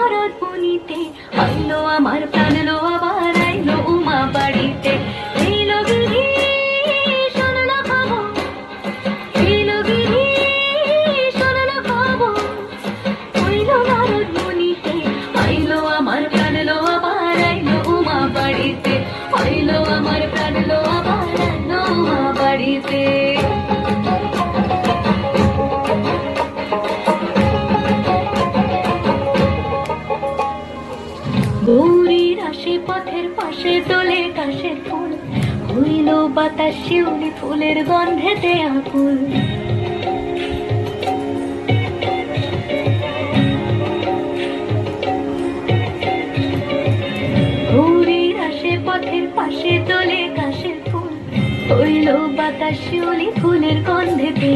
নারদ মুনিতে, আইলো আমার প্রাণ লো আবার আইলো উমা বাড়িতে। এলো গিরি শোনো খবর, এলো গিরি শোনো খবর, আইলো নারদ মুনিতে, আইলো আমার প্রাণ লো আবার আইলো উমা বাড়িতে, আইলো আমার প্রাণ লো আবার আইলো উমা বাড়িতে। গৌরীর আসে পথের পাশে তোলে কাশের ফুল, হইল বাতাস শিউলি ফুলের গন্ধেতে আকুল। গৌরীর আসে পথের পাশে তোলে কাশের ফুল, হইল বাতাস শিউলি ফুলের গন্ধেতে